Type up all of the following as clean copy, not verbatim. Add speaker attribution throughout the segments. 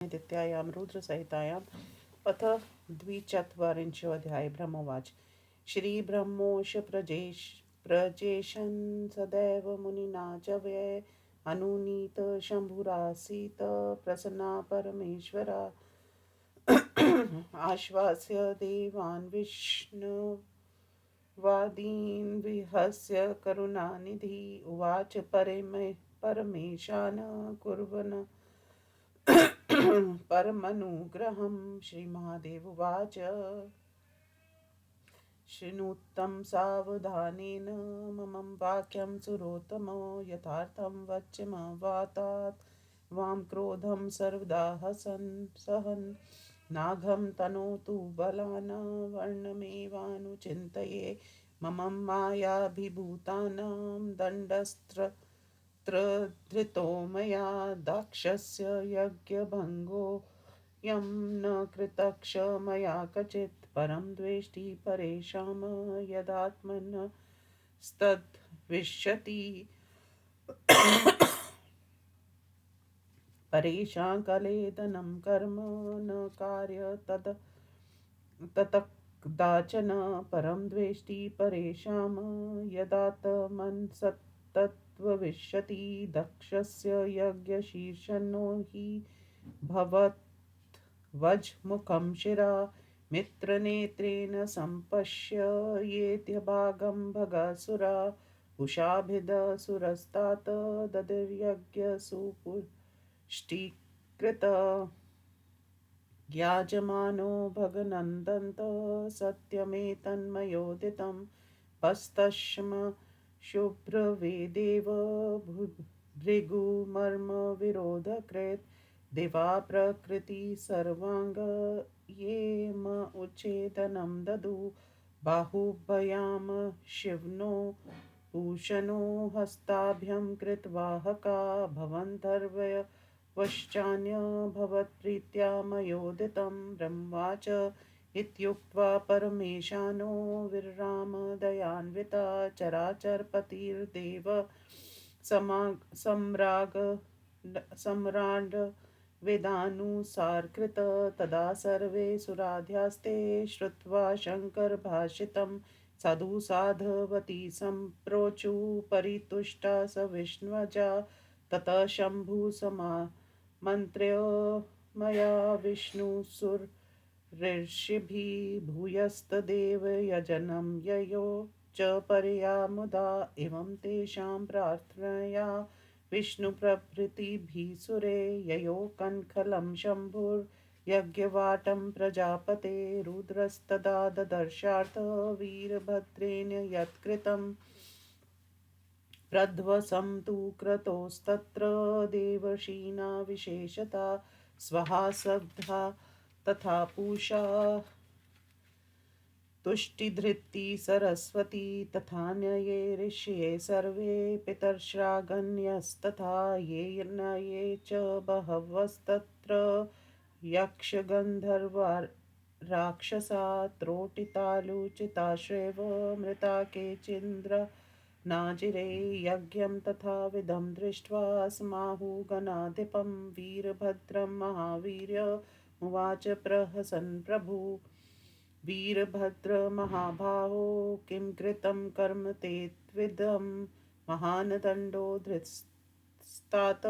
Speaker 1: द्वितीयायां रुद्रसहितायाम् अथ द्विचत्वारिंशोऽध्यायः। ब्रह्मोवाच। श्रीब्रह्मोष प्रजेशन् सदैव मुनिना च व्यय अनुनीत शम्भुरासीत् प्रसन्ना परमेश्वरा आश्वास्य देवान् विष्णुवादीन् विहस्य करुणानिधि उवाच परमेशान कुर्वन् परमनुग्रहं। श्रीमहादेव उवाच। शृणुतं सावधानेन मम वाक्यं सुरोत्तमो यथार्थं वच्मवातात् वां क्रोधं सर्वदा सहन् नाघं तनोतु बलान् वर्णमेवानुचिन्तये मम मायाभिभूतानां दण्डस्त्र मया दाक्षस्य यज्ञभङ्गो यं न कृतक्षमया क्वचित् परं द्वेष्टि परेषां यदात्मनस्तद्विष्यति परेषां कलेदनं कर्म न कार्य ततदाचन परं द्वेष्टि परेषां यदात्मनस्तद्विष्यति दक्षस्य यज्ञशीर्षन्नो हि भवत् वज्मुखं शिरा मित्रनेत्रेण सम्पश्य येत्यभागं भगासुरा उषाभिदसुरस्तात ददिर्यज्ञसुपुष्टिकृत याजमानो भगनन्दन्त सत्यमेतन्मयोदितं पस्तश्म शुभ्रवेदेव भृगुमर्मविरोधकृत् दिवा प्रकृति सर्वाङ्ग ये म उच्छेदनं ददु बाहुभयाम शिवनो पूषणो हस्ताभ्यां कृतवाहका भवन्तर्वय वश्चान्य भवत्प्रीत्या मयोदितं ब्रह्मवाच। इत्युक्त्वा परमेशानो विराम दयान्विता चराचरपतिर्देव सम्राड् वेदानुसारकृत तदा सर्वे सुराध्यास्ते श्रुत्वा शङ्करभाषितं साधु साधवती सम्प्रोचु परितुष्टा स विष्णुजा ततः शम्भु मन्त्र्य मया विष्णुसुरऋषिभिः भूयस्तदेव यजनं ययो च परया मुदा एवं तेषां प्रार्थनया विष्णुप्रभृतिभिः सुरे ययो कङ्खलं शम्भुर्यज्ञवाटं प्रजापते रुद्रस्तदा ददर्शार्थ वीरभद्रेण यत्कृतं प्रध्वंसं तु क्रतोस्तत्र देवर्षीणा विशेषता स्वहा सद्धा तथा पूषा तुष्टिधृती सरस्वती तथान्ये ऋषये सर्वे पितर्श्रागण्यस्तथा ये न ये च बहवस्तत्र यक्षगन्धर्वा राक्षसा त्रोटितालुचिताश्रेव मृता केचिन्द्र नाजिरे यज्ञं तथा विधं दृष्ट्वा समाहुगणाधिपं वीरभद्रं महावीर्यमुवाच प्रहसन् प्रभु वीरभद्र महाभाहो किं कृतं कर्म ते त्विदं महान् दण्डो धृतस्तात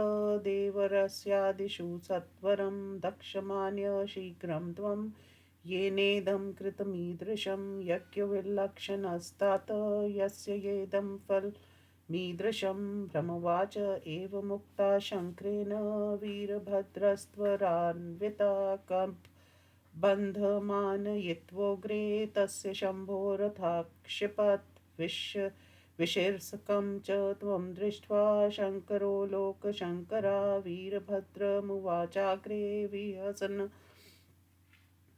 Speaker 1: देवरस्यादिषु सत्वरं दक्षमान्य शीघ्रं त्वं येनेदं कृतमीदृशं यज्ञविलक्षणस्तात यस्य येदं फलमीदृशं ब्रह्मवाच एवमुक्ता शङ्करेण वीरभद्रस्त्वरान्विता बन्धमानयित्वोग्रे तस्य शम्भोरथाक्षिपत् विशीर्षकं च त्वं दृष्ट्वा शङ्करो लोकशङ्करा वीरभद्रमुवाचाग्रे विहसन्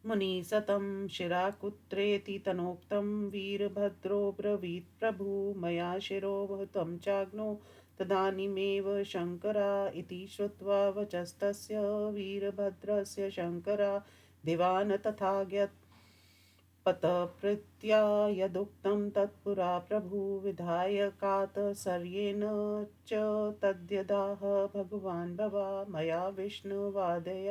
Speaker 1: मुनिसतं शिराकुत्रेति तनोक्तं वीरभद्रो ब्रवीत् प्रभु मया शिरोहतं चाग्नो तदानीमेव शङ्करा इति श्रुत्वा वचस्तस्य वीरभद्रस्य शङ्करा दिवान् तथाज्ञत् पतप्रीत्या यदुक्तं तत्पुरा प्रभु विधाय कातसर्येण च तद्यदाह भगवान् भवा मया विष्णुवादय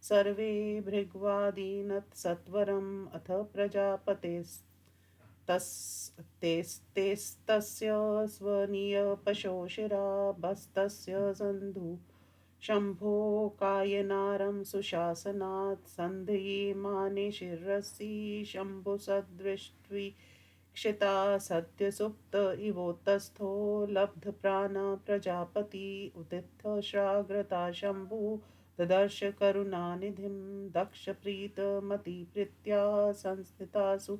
Speaker 1: सर्वे भृग्वादीनत् सत्वरम् अथ प्रजापतेस्तेस्तस्य स्वनीयपशोशिरा भस्तस्य सन्धु शम्भो कायनारं सुशासनात् सन्धीयमाने शिरसि शम्भुसदृष्ट्वीक्षिता सद्यसुप्त इवोत्तस्थो लब्धप्राण प्रजापति उत्थितश्राग्रता शम्भु ददर्श करुणानिधिं दक्षप्रीतमतिप्रीत्या संस्थितासु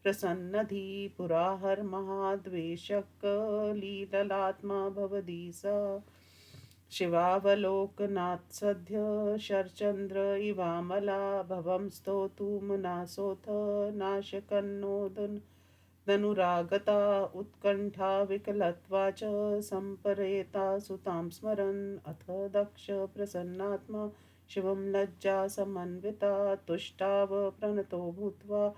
Speaker 1: प्रसन्नधि पुराहरमहाद्वेषकलीललात्मा भवदी स शिवावलोकनात्सद्य शरचन्द्र इवामला भवं स्तोतुमनासोऽथ नाशकन्नोदनुरागता उत्कण्ठा विकलत्वा च सम्परेता सुतां स्मरन् अथ दक्ष प्रसन्नात्मा शिवं लज्जा समन्विता तुष्टाव प्रणतो भूत्वा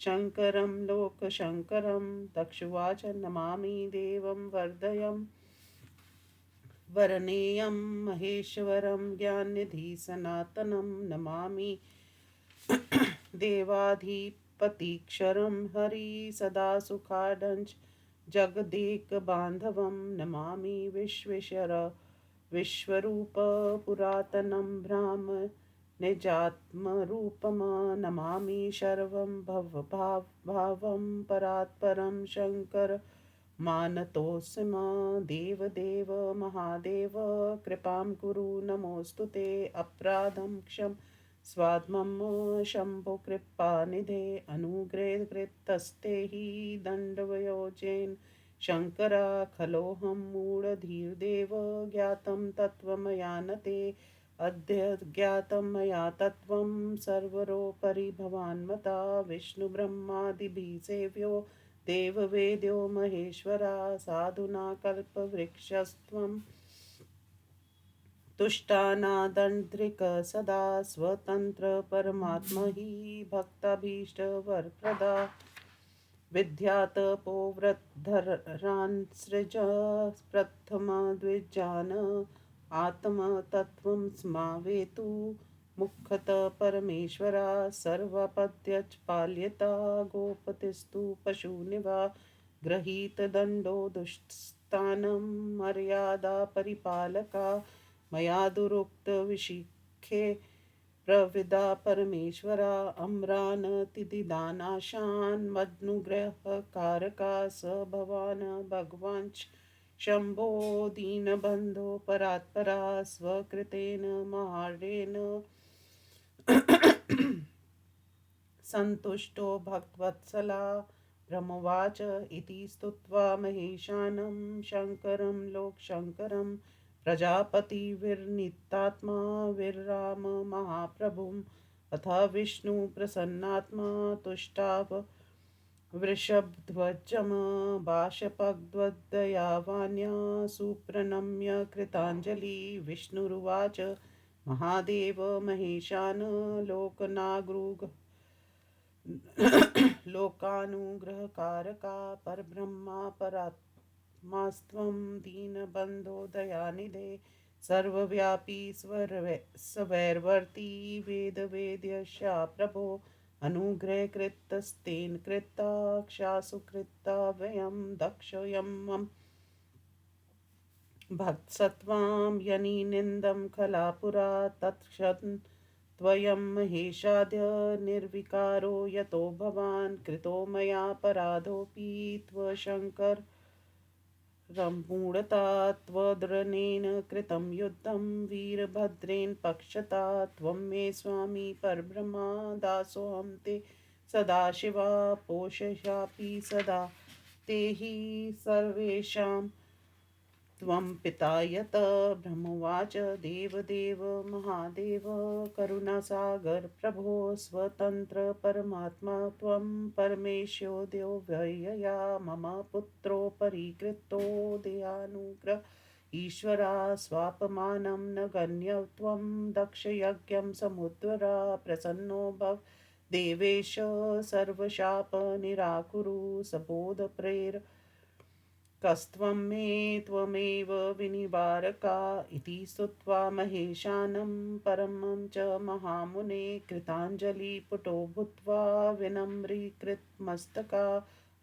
Speaker 1: शङ्करं लोकशङ्करं दक्षुवाच नमामि देवं वर्धयम् वरनेयं महेश्वरं ज्ञाननिधि सनातनं नमामि देवाधिपतीक्षरं हरि सदा सुखाडञ्च जगदेकबान्धवं नमामि विश्वेश्वर विश्वरूप पुरातनं ब्राह्म निजात्मरूपं नमामि शर्वं भवभावं परात्परं शङ्कर मानतोऽस्मि देवदेव महादेव कृपां कुरु नमोऽस्तु ते अपराधं क्षम स्वात्मं शम्भो कृपानिधे अनुग्रहकृतस्ते हि दण्डवयोजेन शङ्करा खलोऽहं मूढधीर्देव ज्ञातं तत्त्वमया न ते अद्य ज्ञातं मया तत्त्वं सर्वरोपरि भवान्मता विष्णुब्रह्मादिभिः सेव्यो देववेद्यो महेश्वरा साधुना कल्पवृक्षस्त्वं तुष्टानादण्ड्रिक सदा स्वतन्त्र परमात्मा हि भक्ताभीष्टवरप्रदा विद्यातपोवृद्धरान् सृज प्रथमद्विजान आत्मतत्त्वं स्मावेतु मुख्यतः परमेश्वरा सर्वपद्यच पाल्यता गोपतिस्तु पशुनिवा गृहीतदण्डो दुष्टानं मर्यादा परिपालका मया दुरुक्तविशिखे प्रविदा परमेश्वरा अम्रान् तिदिदानाशान् मदनुग्रहकारका स भवान् भगवाञ्च शम्भो दीनबन्धो परात्परा स्वकृतेन महार्येण सन्तुष्टो भक्तवत्सला ब्रह्मवाच इति स्तुत्वा महेशानं शङ्करं लोकशङ्करं प्रजापतिर्विनीतात्मा विराम महाप्रभुम् अथ विष्णु प्रसन्नात्मा तुष्टाव वृषभध्वजं बाष्पग्द्वद्दयावान्या सुप्रणम्य कृताञ्जलि विष्णुरुवाच महादेव महेशान लोकानुग्रहकारका परब्रह्मा परात्मास्त्वं दीनबन्धो दयानिधे सर्वव्यापी स्वैर्वर्ती वेदवेद्यशा प्रभो अनुग्रहकृतस्तेन कृताक्षासु कृता वयं दक्षयं भक्तसत्त्वां यनिनिन्दं खलापुरा तत्क्षन् त्वयं महेशाद्य निर्विकारो यतो भवान् कृतो मया पराधोऽपि त्वशङ्करमूढता त्वदृणेन कृतं युद्धं वीरभद्रेण पक्षता त्वं मे स्वामी परब्रह्मा दासोऽहं ते सदाशिवा पोषयापि सदा ते हि सर्वेषां त्वं पिता यत ब्रह्मवाच देवदेव महादेव करुणासागर प्रभो स्वतन्त्र परमात्मा त्वं परमेश्योऽद्यो व्ययया मम पुत्रो परिकृतो दयानुग्रह ईश्वरा स्वापमानं न गण्य त्वं दक्षयज्ञं समुद्रा प्रसन्नो भव देवेश सर्वशाप निराकुरु सबोध प्रेर कस्त्वं मे त्वमेव विनिवारका इति स्तुत्वा महेशानं परमं च महामुने कृताञ्जलिपुटो भूत्वा विनम्रीकृतमस्तका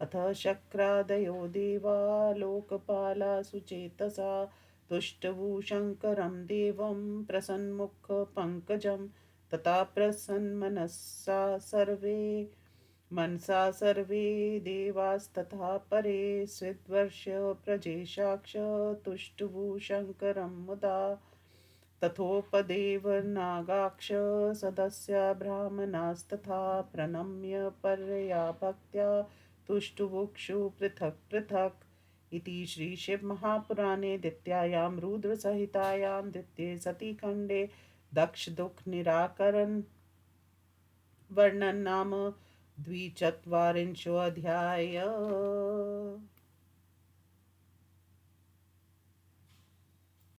Speaker 1: अथ शक्रादयो देवा लोकपाला सुचेतसा तुष्टवु शङ्करं देवं प्रसन्मुखपङ्कजं तथा प्रसन्नमनसा सर्वे मनसा सर्वे देवास्तथा परे स्विद्वर्ष्य प्रजेशाक्ष तुष्टुवु शङ्करं मुदा तथोपदेव नागाक्ष सदस्या ब्राह्मणास्तथा प्रणम्य परया भक्त्या तुष्टुवुक्षु पृथक् पृथक् इति श्रीशिवमहापुराणे द्वितीयायां रुद्रसंहितायां द्वितीये सती खण्डे दक्षदुःखनिराकरण वर्णन नाम द्विचत्वारिंशोऽध्यायः।